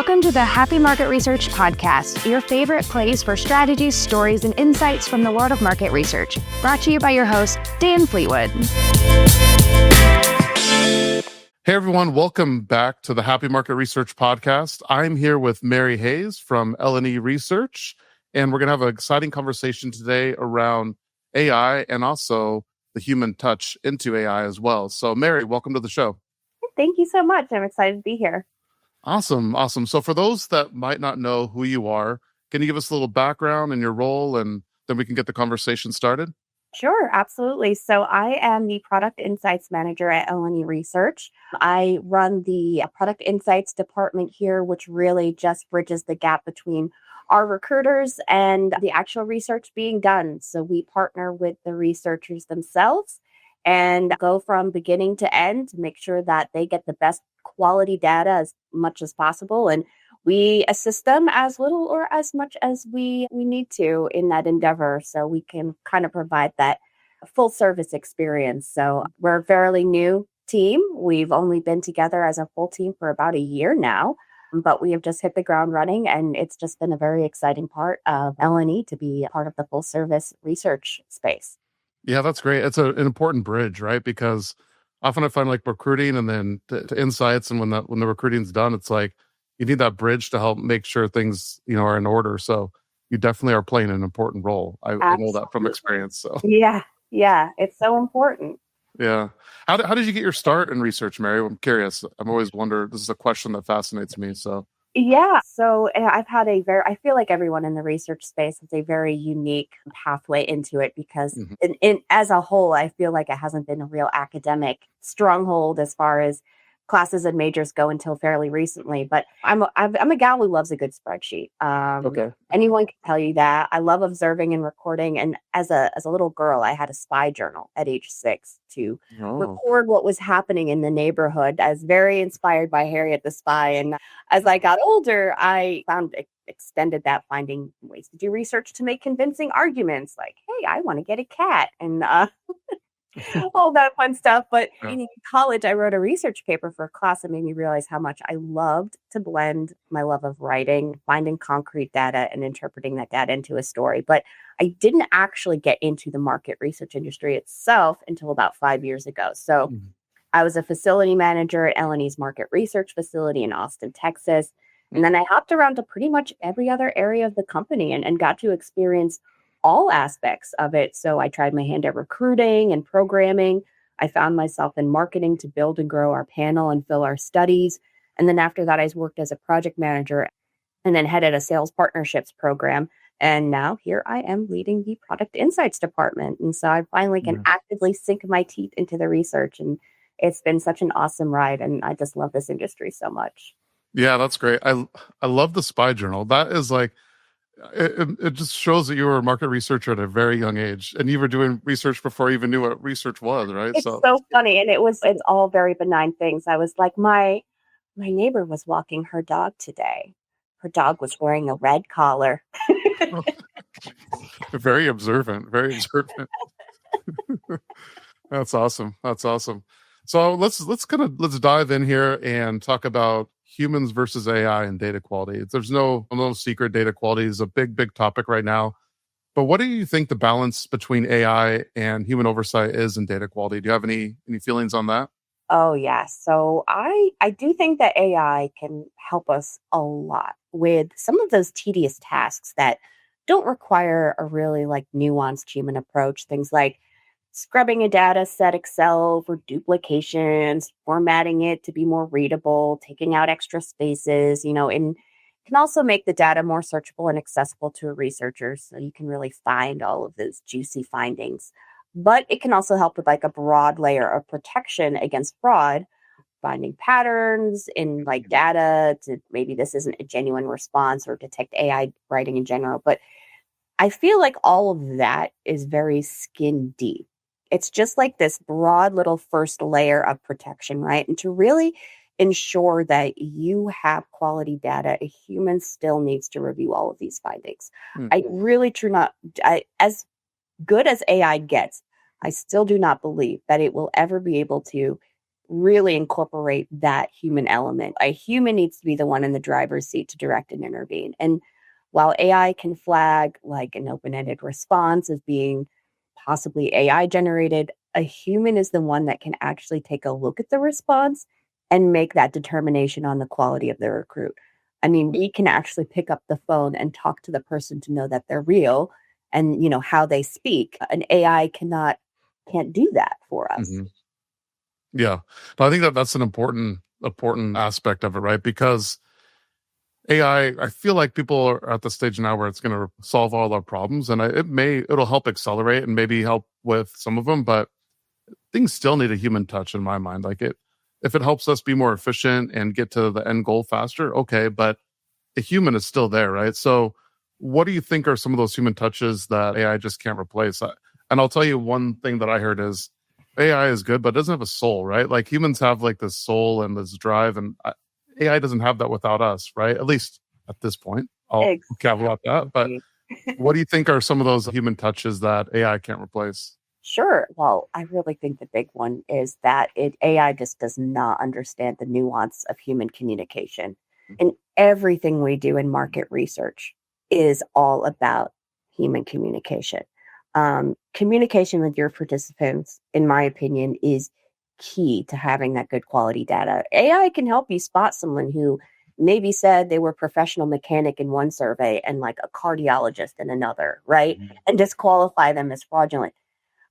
Welcome to the Happy Market Research Podcast, your favorite place for strategies, stories, and insights from the world of market research. Brought to you by your host, Dan Fleetwood. Hey everyone, welcome back to the Happy Market Research Podcast. I'm here with Mary Hayes from L&E Research, and we're going to have an exciting conversation today around AI and also the human touch into AI as well. So Mary, welcome to the show. Thank you so much. I'm excited to be here. Awesome. So for those that might not know who you are, can you give us a little background and your role, and then we can get the conversation started? Sure, absolutely. So I am the Product Insights Manager at L&E Research. I run the Product Insights department here, which really just bridges the gap between our recruiters and the actual research being done. So we partner with the researchers themselves and go from beginning to end to make sure that they get the best quality data as much as possible. And we assist them as little or as much as we need to in that endeavor, so we can kind of provide that full service experience. So we're a fairly new team. We've only been together as a full team for about a year now, but we have just hit the ground running, and it's just been a very exciting part of L&E to be part of the full service research space. Yeah, that's great. It's an important bridge, right? Because often I find like recruiting and then to insights, and when the recruiting's done, it's like you need that bridge to help make sure things are in order. So you definitely are playing an important role. I know that from experience. So yeah, it's so important. Yeah. How did you get your start in research, Mary? I'm curious. I've always wondered. This is a question that fascinates me. So I've had I feel like everyone in the research space has a very unique pathway into it because as a whole, I feel like it hasn't been a real academic stronghold as far as classes and majors go until fairly recently. But I'm a gal who loves a good spreadsheet. Okay. Anyone can tell you that. I love observing and recording. And as a little girl, I had a spy journal at age 6 to record what was happening in the neighborhood. I was very inspired by Harriet the Spy. And as I got older, I extended that, finding ways to do research to make convincing arguments like, hey, I want to get a cat. And all that fun stuff. But in college, I wrote a research paper for a class that made me realize how much I loved to blend my love of writing, finding concrete data, and interpreting that data into a story. But I didn't actually get into the market research industry itself until about 5 years ago. So I was a facility manager at L&E's market research facility in Austin, Texas. And then I hopped around to pretty much every other area of the company and got to experience all aspects of it. So I tried my hand at recruiting and programming. I found myself in marketing to build and grow our panel and fill our studies. And then after that, I worked as a project manager and then headed a sales partnerships program. And now here I am leading the product insights department. And so I finally can actively sink my teeth into the research. And it's been such an awesome ride. And I just love this industry so much. Yeah, that's great. I love the spy journal. That is like, it just shows that you were a market researcher at a very young age, and you were doing research before you even knew what research was, right? It's so funny. And it's all very benign things. I was like, my neighbor was walking her dog today. Her dog was wearing a red collar. Very observant. That's awesome. So let's dive in here and talk about humans versus AI and data quality. There's no secret. Data quality is a big topic right now. But what do you think the balance between AI and human oversight is in data quality? Do you have any feelings on that? Oh, yeah. So I do think that AI can help us a lot with some of those tedious tasks that don't require a really nuanced human approach. Things like scrubbing a data set Excel for duplications, formatting it to be more readable, taking out extra spaces, and can also make the data more searchable and accessible to a researcher. So you can really find all of those juicy findings. But it can also help with a broad layer of protection against fraud, finding patterns in data to maybe this isn't a genuine response, or detect AI writing in general. But I feel like all of that is very skin deep. It's just this broad little first layer of protection, right? And to really ensure that you have quality data, a human still needs to review all of these findings. I really as good as AI gets, I still do not believe that it will ever be able to really incorporate that human element. A human needs to be the one in the driver's seat to direct and intervene. And while AI can flag like an open-ended response as being possibly AI generated, a human is the one that can actually take a look at the response and make that determination on the quality of the recruit. I mean, we can actually pick up the phone and talk to the person to know that they're real and, how they speak. An AI can't do that for us. Mm-hmm. Yeah. No, I think that's an important aspect of it, right? Because AI, I feel like people are at the stage now where it's going to solve all our problems, and it'll help accelerate and maybe help with some of them, but things still need a human touch in my mind. Like if it helps us be more efficient and get to the end goal faster, okay, but a human is still there, right? So what do you think are some of those human touches that AI just can't replace? And I'll tell you one thing that I heard is AI is good, but it doesn't have a soul, right? Like humans have like this soul and this drive, and AI doesn't have that without us, right? At least at this point. I'll caveat that. But what do you think are some of those human touches that AI can't replace? Sure. Well, I really think the big one is that AI just does not understand the nuance of human communication. And everything we do in market research is all about human communication. Communication with your participants, in my opinion, is key to having that good quality data. AI can help you spot someone who maybe said they were a professional mechanic in one survey and like a cardiologist in another, right? Mm-hmm. And disqualify them as fraudulent.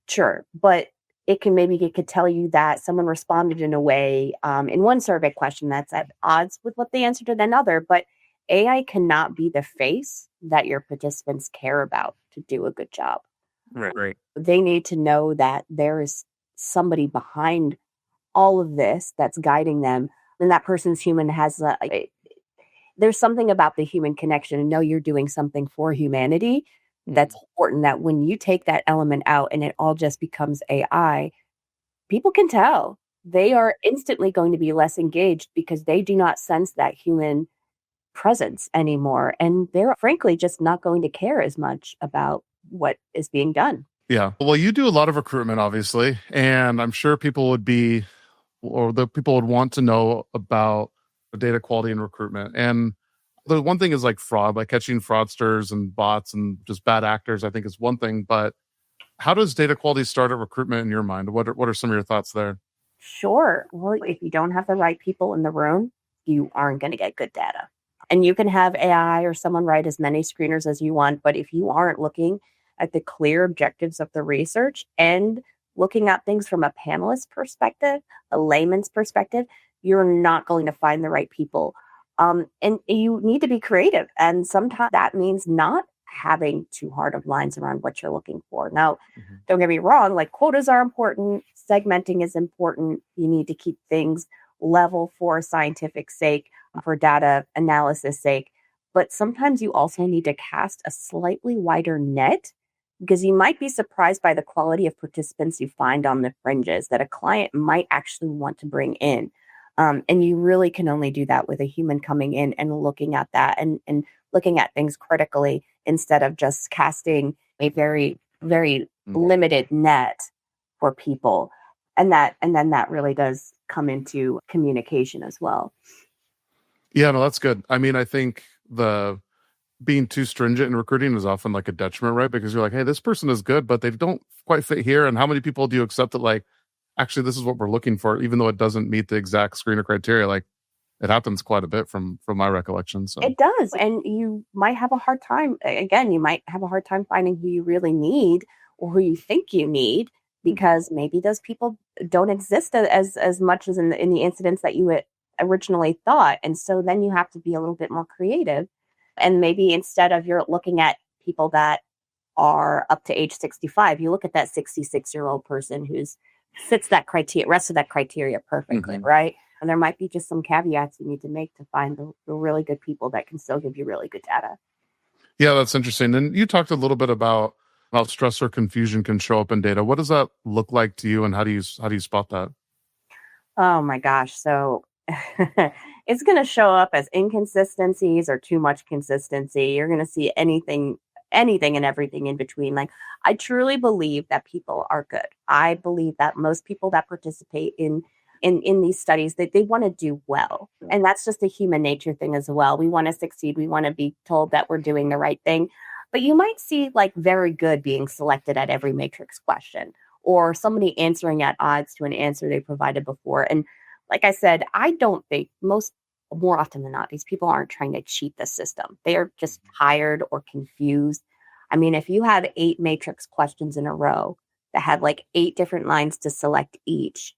Sure. But it could tell you that someone responded in a way in one survey question that's at odds with what they answered in another. But AI cannot be the face that your participants care about to do a good job. Right. They need to know that there is somebody behind all of this that's guiding them, and that person's human there's something about the human connection and know you're doing something for humanity that's important, that when you take that element out and it all just becomes AI, people can tell they are instantly going to be less engaged because they do not sense that human presence anymore. And they're frankly just not going to care as much about what is being done. Yeah. Well, you do a lot of recruitment, obviously, and I'm sure people would want to know about the data quality in recruitment. And the one thing is like fraud, like catching fraudsters and bots and just bad actors, I think is one thing. But how does data quality start at recruitment in your mind? What are some of your thoughts there? Sure. Well, if you don't have the right people in the room, you aren't going to get good data. And you can have AI or someone write as many screeners as you want, but if you aren't looking at the clear objectives of the research and looking at things from a panelist perspective, a layman's perspective, you're not going to find the right people. And you need to be creative. And sometimes that means not having too hard of lines around what you're looking for. Now, don't get me wrong, like quotas are important. Segmenting is important. You need to keep things level for scientific sake, for data analysis sake. But sometimes you also need to cast a slightly wider net, because you might be surprised by the quality of participants you find on the fringes that a client might actually want to bring in. And you really can only do that with a human coming in and looking at that and looking at things critically instead of just casting a very, very limited net for people. And then that really does come into communication as well. Yeah, no, that's good. I mean, I think the being too stringent in recruiting is often like a detriment, right? Because you're like, hey, this person is good, but they don't quite fit here. And how many people do you accept that, like, actually, this is what we're looking for, even though it doesn't meet the exact screener criteria? Like, it happens quite a bit from my recollection. So it does. And you might have a hard time. Again, you might have a hard time finding who you really need or who you think you need, because maybe those people don't exist as much as in the incidents that you originally thought. And so then you have to be a little bit more creative. And maybe instead of you're looking at people that are up to age 65, you look at that 66-year-old person who's fits that criteria, rest of that criteria perfectly, right? And there might be just some caveats you need to make to find the really good people that can still give you really good data. Yeah, that's interesting. And you talked a little bit about how stress or confusion can show up in data. What does that look like to you, and how do you spot that? Oh my gosh. So it's going to show up as inconsistencies or too much consistency. You're going to see anything and everything in between. Like, I truly believe that people are good. I believe that most people that participate in in these studies that they want to do well. And that's just a human nature thing as well. We want to succeed. We want to be told that we're doing the right thing. But you might see like very good being selected at every matrix question, or somebody answering at odds to an answer they provided before. And like I said, I don't think more often than not, these people aren't trying to cheat the system. They are just tired or confused. I mean, if you have 8 matrix questions in a row that have like 8 different lines to select each,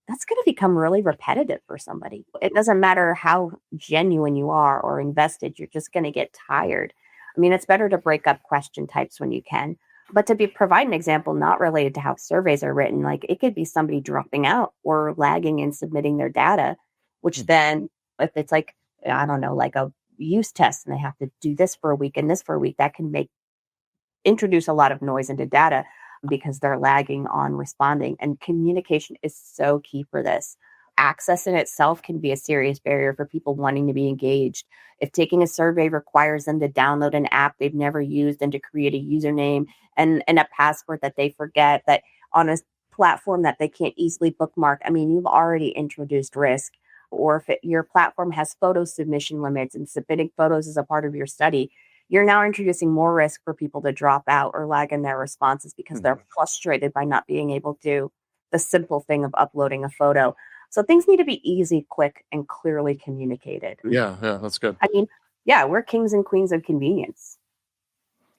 that's going to become really repetitive for somebody. It doesn't matter how genuine you are or invested, you're just going to get tired. I mean, it's better to break up question types when you can. But to provide an example not related to how surveys are written, like it could be somebody dropping out or lagging in submitting their data, which then if it's like, I don't know, like a use test and they have to do this for a week and this for a week, that can introduce a lot of noise into data because they're lagging on responding. And communication is so key for this. Access in itself can be a serious barrier for people wanting to be engaged. If taking a survey requires them to download an app they've never used and to create a username and a password that they forget, that on a platform that they can't easily bookmark, I mean, you've already introduced risk. Or if your platform has photo submission limits and submitting photos as a part of your study, you're now introducing more risk for people to drop out or lag in their responses because they're frustrated by not being able to do the simple thing of uploading a photo. So things need to be easy, quick, and clearly communicated. Yeah, that's good. I mean, yeah, we're kings and queens of convenience.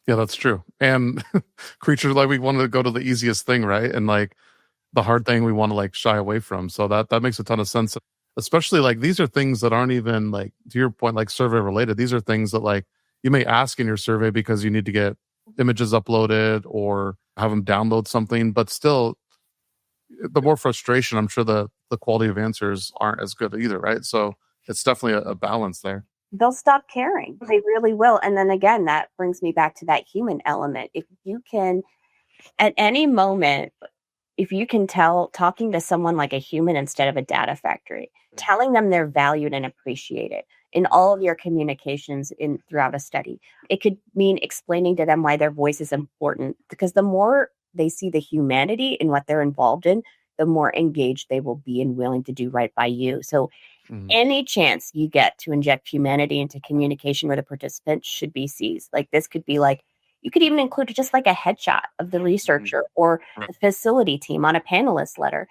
Yeah, that's true. And creatures, like, we want to go to the easiest thing, right? And like the hard thing we want to like shy away from. So that makes a ton of sense. Especially like these are things that aren't even like, to your point, like survey related. These are things that like you may ask in your survey because you need to get images uploaded or have them download something, but still the more frustration, I'm sure the quality of answers aren't as good either, right? So it's definitely a balance there. They'll stop caring. They really will. And then again, that brings me back to that human element. If you can, at any moment, if you can tell, talking to someone like a human instead of a data factory, telling them they're valued and appreciated in all of your communications throughout a study, it could mean explaining to them why their voice is important, because the more they see the humanity in what they're involved in, the more engaged they will be and willing to do right by you. So any chance you get to inject humanity into communication with a participant should be seized. Like this could be like, you could even include just like a headshot of the researcher or the facility team on a panelist letter,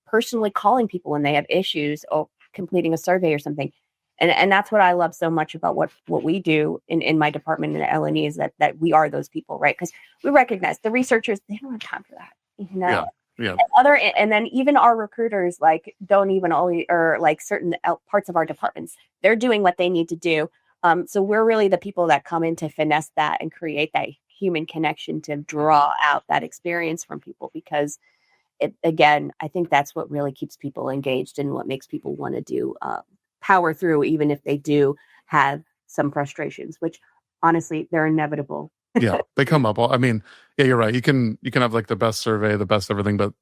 personally calling people when they have issues or completing a survey or something. And that's what I love so much about what we do in my department in the L&E is that we are those people, right? Because we recognize the researchers, they don't have time for that, you know? Yeah. And then even our recruiters like don't even always, or like certain parts of our departments, they're doing what they need to do. So we're really the people that come in to finesse that and create that human connection to draw out that experience from people, because again, I think that's what really keeps people engaged and what makes people want to do power through, even if they do have some frustrations, which honestly, they're inevitable. Yeah, they come up. I mean, yeah, you're right. You can have like the best survey, the best everything, but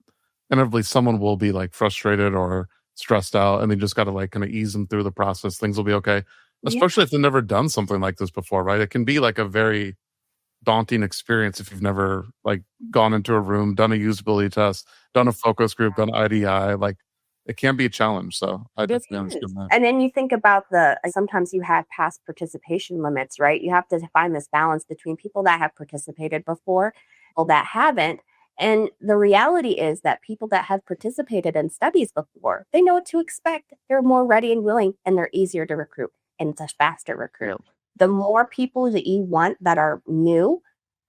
inevitably someone will be like frustrated or stressed out, and they just got to like kind of ease them through the process. Things will be okay, especially if they've never done something like this before, right? It can be like a very daunting experience if you've never like gone into a room, done a usability test, done a focus group, done IDI. Like it can be a challenge. So I definitely understand that. And then you think about sometimes you have past participation limits, right? You have to find this balance between people that have participated before, people that haven't. And the reality is that people that have participated in studies before, they know what to expect. They're more ready and willing, and they're easier to recruit, and it's a faster recruit. The more people that you want that are new,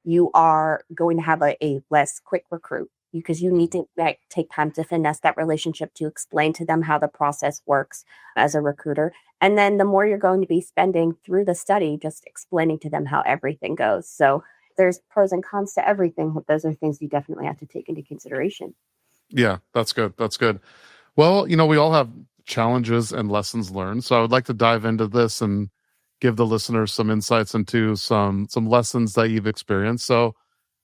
you are going to have a less quick recruit, because you need to take time to finesse that relationship, to explain to them how the process works as a recruiter. And then the more you're going to be spending through the study, just explaining to them how everything goes. So there's pros and cons to everything. Those are things you definitely have to take into consideration. Yeah, that's good. That's good. Well, we all have challenges and lessons learned. So I would like to dive into this and give the listeners some insights into some lessons that you've experienced. So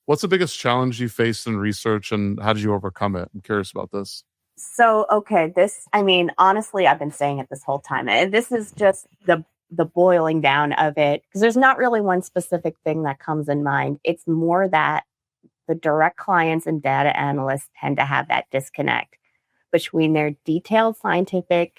what's the biggest challenge you faced in research and how did you overcome it? I'm curious about this. So, okay, honestly, I've been saying it this whole time. And this is just the boiling down of it, because there's not really one specific thing that comes in mind. It's more that the direct clients and data analysts tend to have that disconnect between their detailed scientific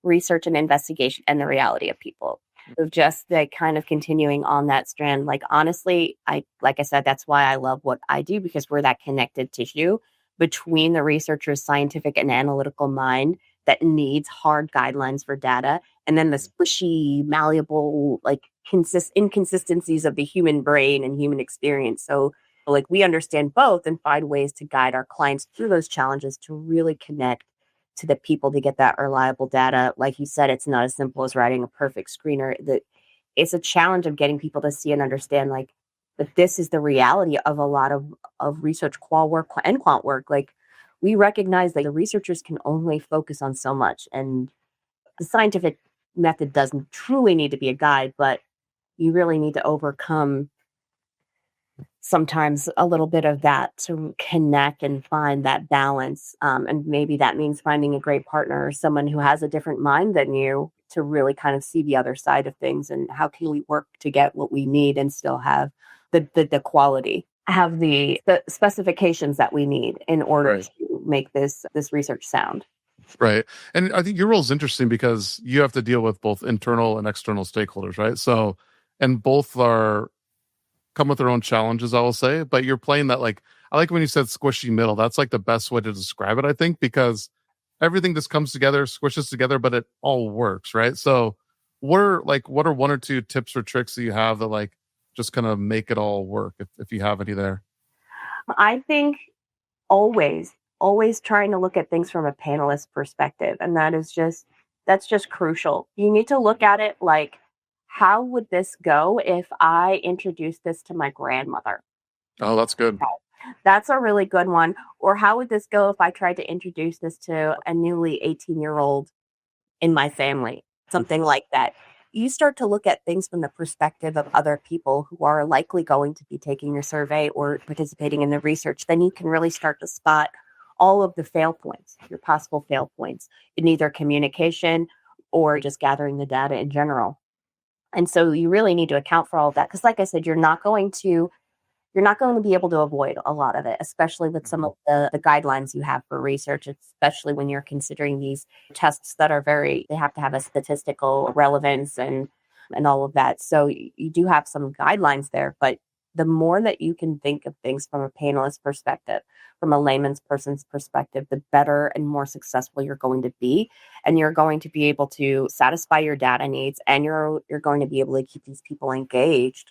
research and investigation and the reality of people. So just like kind of continuing on that strand, like honestly, like I said, that's why I love what I do, because we're that connected tissue between the researcher's scientific and analytical mind that needs hard guidelines for data, and then the squishy, malleable, like inconsistencies of the human brain and human experience. So like we understand both and find ways to guide our clients through those challenges to really connect to the people to get that reliable data. Like you said, it's not as simple as writing a perfect screener. That it's a challenge of getting people to see and understand, like, that this is the reality of a lot of research qual work and quant work. Like, we recognize that the researchers can only focus on so much, and the scientific method doesn't truly need to be a guide, but you really need to overcome sometimes a little bit of that to connect and find that balance. And maybe that means finding a great partner or someone who has a different mind than you to really kind of see the other side of things. And how can we work to get what we need and still have the quality, have the specifications that we need in order to make this research sound. Right. And I think your role is interesting because you have to deal with both internal and external stakeholders, right? So, and both come with their own challenges, I will say, but you're playing that, like, I like when you said squishy middle. That's like the best way to describe it, I think, because everything just comes together, squishes together, but it all works, right? So what are one or two tips or tricks that you have that like just kind of make it all work, if you have any there? I think always trying to look at things from a panelist perspective. And that's just crucial. You need to look at it like, how would this go if I introduced this to my grandmother? Oh, that's good. That's a really good one. Or how would this go if I tried to introduce this to a newly 18-year-old in my family? Something like that. You start to look at things from the perspective of other people who are likely going to be taking your survey or participating in the research. Then you can really start to spot all of the fail points, your possible fail points in either communication or just gathering the data in general. And so you really need to account for all of that. Because like I said, you're not going to be able to avoid a lot of it, especially with some of the guidelines you have for research, especially when you're considering these tests that are they have to have a statistical relevance and all of that. So you do have some guidelines there, but the more that you can think of things from a panelist perspective, from a layman's person's perspective, the better and more successful you're going to be. And you're going to be able to satisfy your data needs, and you're going to be able to keep these people engaged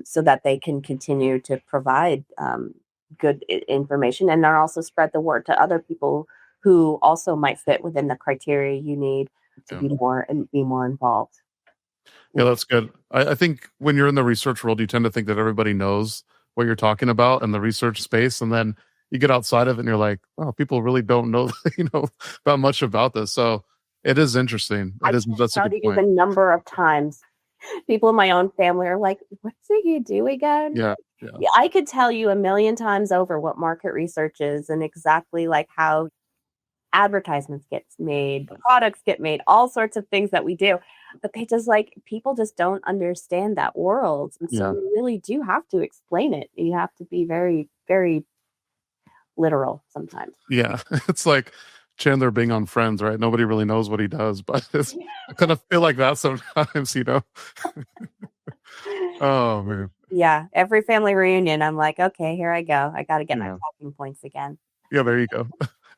so that they can continue to provide good information, and then also spread the word to other people who also might fit within the criteria you need to be more involved. Yeah, that's good. I think when you're in the research world, you tend to think that everybody knows what you're talking about in the research space, and then you get outside of it and you're like, oh, people really don't know, about much about this. So it is interesting. That's a good point. The number of times people in my own family are like, what's it you do again? Yeah. I could tell you a million times over what market research is and exactly like how advertisements get made, products get made, all sorts of things that we do. But people just don't understand that world. And so you really do have to explain it. You have to be very, very literal sometimes. Yeah. It's like Chandler being on Friends, right? Nobody really knows what he does, but I kind of feel like that sometimes, Oh, man. Yeah. Every family reunion, I'm like, okay, here I go. I got to get my talking points again. Yeah, there you go.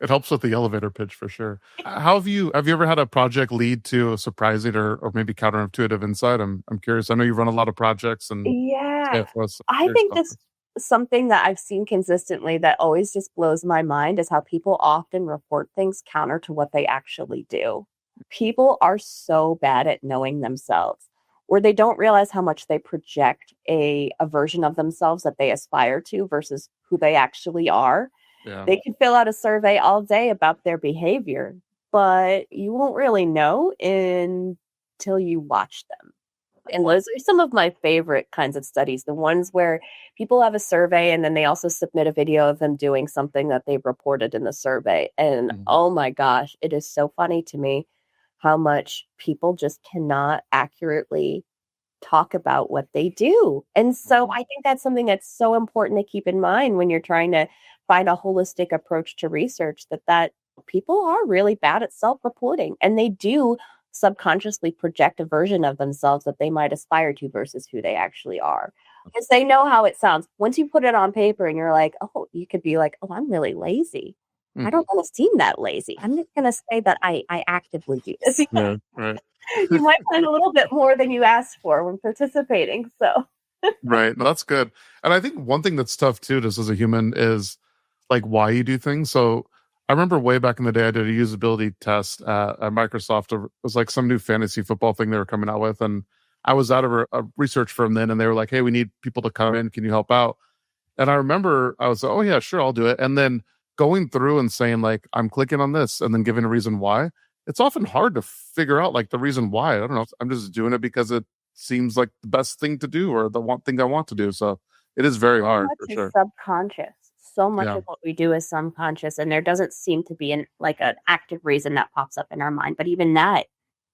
It helps with the elevator pitch for sure. How have you ever had a project lead to a surprising or maybe counterintuitive insight? I'm curious. I know you run a lot of projects and I think that's something that I've seen consistently that always just blows my mind is how people often report things counter to what they actually do. People are so bad at knowing themselves, or they don't realize how much they project a version of themselves that they aspire to versus who they actually are. Yeah. They could fill out a survey all day about their behavior, but you won't really know until you watch them. And those are some of my favorite kinds of studies, the ones where people have a survey and then they also submit a video of them doing something that they've reported in the survey. And oh my gosh, it is so funny to me how much people just cannot accurately talk about what they do. And so I think that's something that's so important to keep in mind when you're trying to find a holistic approach to research, that People are really bad at self-reporting, and they do subconsciously project a version of themselves that they might aspire to versus who they actually are. Because they know how it sounds. Once you put it on paper and you're like, oh, you could be like, oh, I'm really lazy. I don't want to seem that lazy. I'm just going to say that I actively do this. Yeah, right. You might find a little bit more than you asked for when participating. So, Right. No, that's good. And I think one thing that's tough too, just as a human, is like why you do things. So I remember way back in the day, I did a usability test at Microsoft. It was like some new fantasy football thing they were coming out with. And I was out of a research firm then, and they were like, hey, we need people to come in. Can you help out? And I remember I was like, oh, yeah, sure, I'll do it. And then going through and saying, like, I'm clicking on this and then giving a reason why. It's often hard to figure out like the reason why. I don't know. I'm just doing it because it seems like the best thing to do or the one thing I want to do. So it is very so hard much for is sure. subconscious. So much Yeah. of what we do is subconscious, and there doesn't seem to be an active reason that pops up in our mind. But even that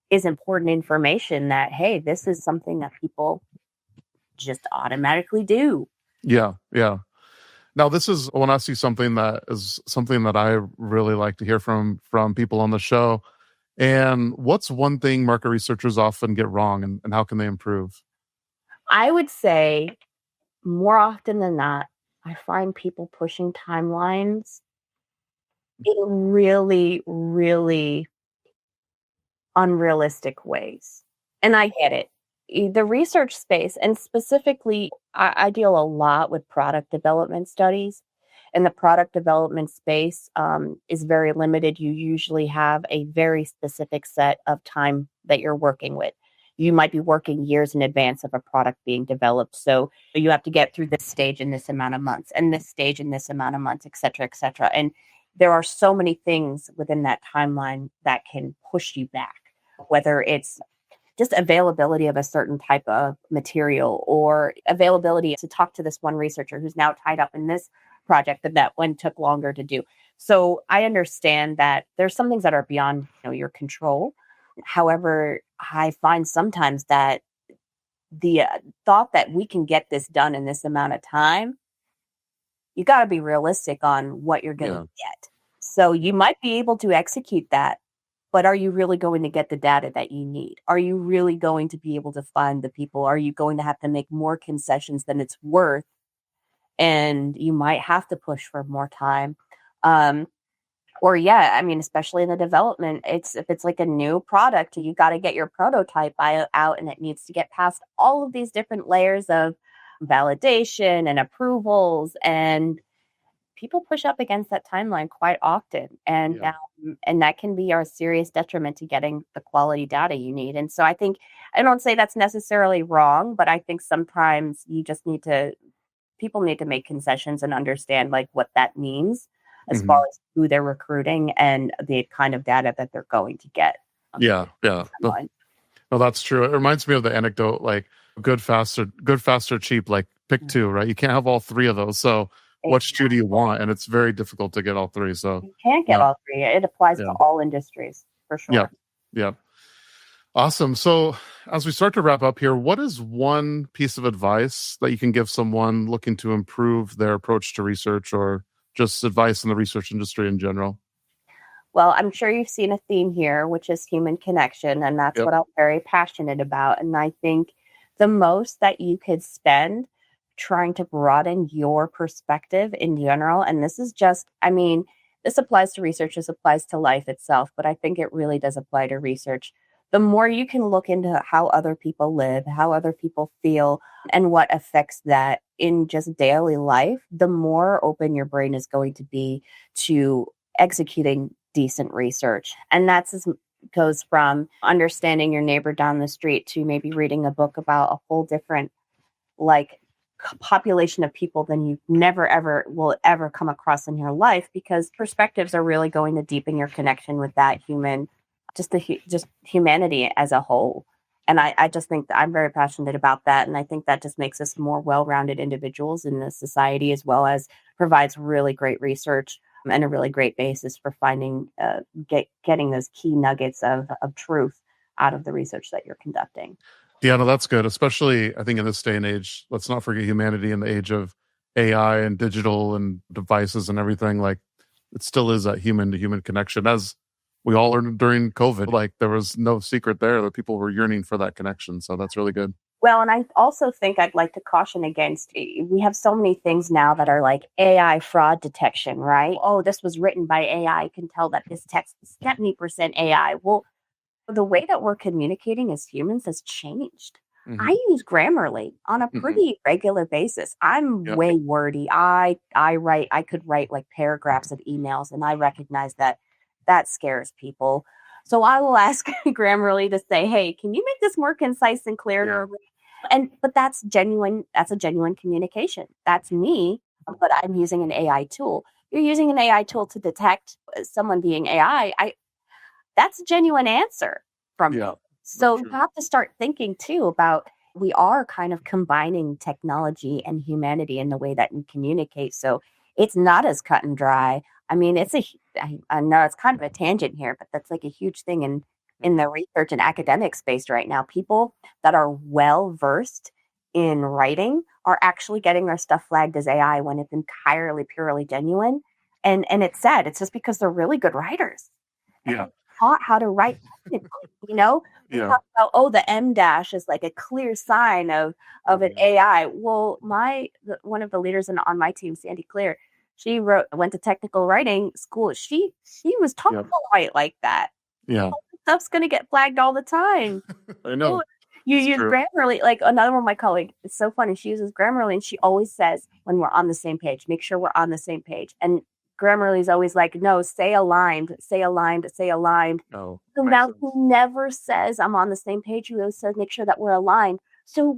is important information that, hey, this is something that people just automatically do. Yeah. Yeah. Now, this is, I want to ask you something that is something that I really like to hear from people on the show. And what's one thing market researchers often get wrong, and how can they improve? I would say more often than not, I find people pushing timelines in really, really unrealistic ways. And I get it. The research space, and specifically, I deal a lot with product development studies. And the product development space is very limited. You usually have a very specific set of time that you're working with. You might be working years in advance of a product being developed. So you have to get through this stage in this amount of months, and this stage in this amount of months, et cetera, et cetera. And there are so many things within that timeline that can push you back, whether it's just availability of a certain type of material or availability to talk to this one researcher who's now tied up in this project that one took longer to do. So I understand that there's some things that are beyond your control. However, I find sometimes that the thought that we can get this done in this amount of time, you got to be realistic on what you're going to get. So you might be able to execute that, but are you really going to get the data that you need? Are you really going to be able to find the people? Are you going to have to make more concessions than it's worth? And you might have to push for more time. Especially in the development, if it's like a new product, you got to get your prototype out, and it needs to get past all of these different layers of validation and approvals, and people push up against that timeline quite often, and that can be a serious detriment to getting the quality data you need. And so I don't say that's necessarily wrong, but I think sometimes people need to make concessions and understand like what that means as far as who they're recruiting and the kind of data that they're going to get. Yeah. No, that's true. It reminds me of the anecdote, like good, faster, cheap, like pick two, right? You can't have all three of those. So which two do you want? And it's very difficult to get all three. So you can't get all three. It applies to all industries for sure. Yeah. Awesome. So as we start to wrap up here, what is one piece of advice that you can give someone looking to improve their approach to research, or just advice in the research industry in general? Well, I'm sure you've seen a theme here, which is human connection. And that's what I'm very passionate about. And I think the most that you could spend trying to broaden your perspective in general, and this applies to research, this applies to life itself, but I think it really does apply to research. The more you can look into how other people live, how other people feel, and what affects that in just daily life, the more open your brain is going to be to executing decent research. And goes from understanding your neighbor down the street to maybe reading a book about a whole different population of people than you never ever will ever come across in your life, because perspectives are really going to deepen your connection with that human, just humanity as a whole. And I just think that I'm very passionate about that. And I think that just makes us more well-rounded individuals in the society, as well as provides really great research and a really great basis for finding, getting those key nuggets of truth out of the research that you're conducting. Yeah, no, that's good. Especially, I think in this day and age, let's not forget humanity in the age of AI and digital and devices and everything. Like, it still is that human to human connection, as we all learned during COVID. Like there was no secret there that people were yearning for that connection. So that's really good. Well, and I also think I'd like to caution against, we have so many things now that are like AI fraud detection, right? Oh, this was written by AI. I can tell that this text is 70% AI. Well, the way that we're communicating as humans has changed. I use Grammarly on a pretty regular basis. I'm way wordy. I could write like paragraphs of emails, and I recognize that scares people. So I will ask Grammarly to say, hey, can you make this more concise and clear? But that's genuine. That's a genuine communication. That's me, but I'm using an AI tool. You're using an AI tool to detect someone being AI. That's a genuine answer from me. So you have to start thinking too about, we are kind of combining technology and humanity in the way that we communicate. So it's not as cut and dry. I mean, I know it's kind of a tangent here, but that's like a huge thing in the research and academic space right now. People that are well versed in writing are actually getting their stuff flagged as AI when it's entirely purely genuine. And it's sad. It's just because they're really good writers. Yeah. Taught how to write, we talk about, the M dash is like a clear sign of an AI. Well, one of the leaders on my team, Sandy Clear, she went to technical writing school. She was taught to write like that. Yeah. Stuff's gonna get flagged all the time. I know. You use Grammarly. Like another one of my colleagues, it's so funny. She uses Grammarly, and she always says, when we're on the same page, make sure we're on the same page. And Grammarly is always like, no, say aligned, say aligned, say aligned. Oh, so now he never says I'm on the same page. He always says, make sure that we're aligned. So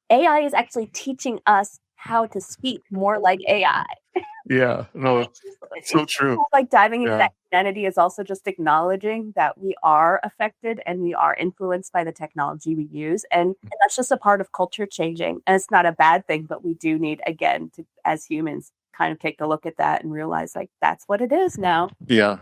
AI is actually teaching us how to speak more like AI. Yeah, no, it's so true. Like diving into that humanity is also just acknowledging that we are affected and we are influenced by the technology we use. And that's just a part of culture changing. And it's not a bad thing, but we do need, again, to, as humans, kind of take a look at that and realize like that's what it is now. Yeah.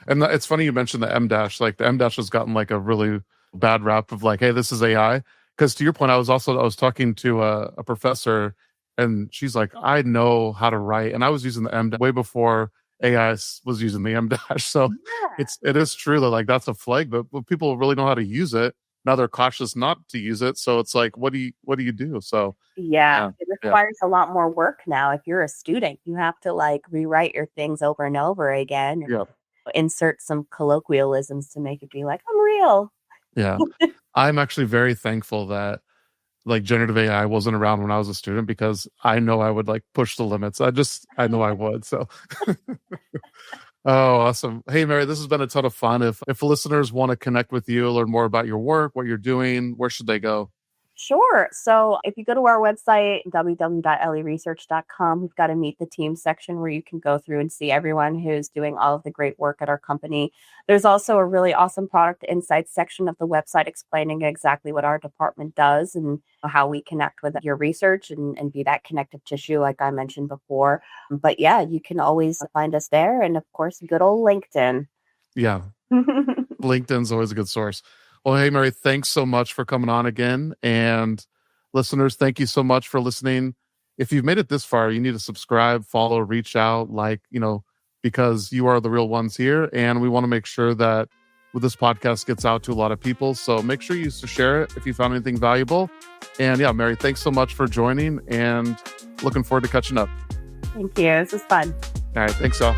And it's funny you mentioned the M dash. Like the M dash has gotten like a really bad rap of like, hey, this is AI. Because to your point, I was talking to a professor, and she's like, I know how to write, and I was using the M dash way before AI was using the M dash. So it is true that like that's a flag, but people really know how to use it. Now they're cautious not to use it. So it's like, what do you do? So it requires a lot more work now. If you're a student, you have to like rewrite your things over and over again. And insert some colloquialisms to make it be like, I'm real. Yeah. I'm actually very thankful that like generative AI wasn't around when I was a student, because I know I would like push the limits. I know I would. So oh, awesome. Hey, Mary, this has been a ton of fun. If listeners want to connect with you, learn more about your work, what you're doing, where should they go? Sure. So if you go to our website, www.leresearch.com, we've got a Meet the Team section where you can go through and see everyone who's doing all of the great work at our company. There's also a really awesome product insights section of the website explaining exactly what our department does and how we connect with your research and be that connective tissue, like I mentioned before. But yeah, you can always find us there. And of course, good old LinkedIn. Yeah. LinkedIn's always a good source. Well, hey, Mary, thanks so much for coming on again. And listeners, thank you so much for listening. If you've made it this far, you need to subscribe, follow, reach out, because you are the real ones here. And we want to make sure that this podcast gets out to a lot of people. So make sure you share it if you found anything valuable. And yeah, Mary, thanks so much for joining, and looking forward to catching up. Thank you. This was fun. All right. Thanks, y'all.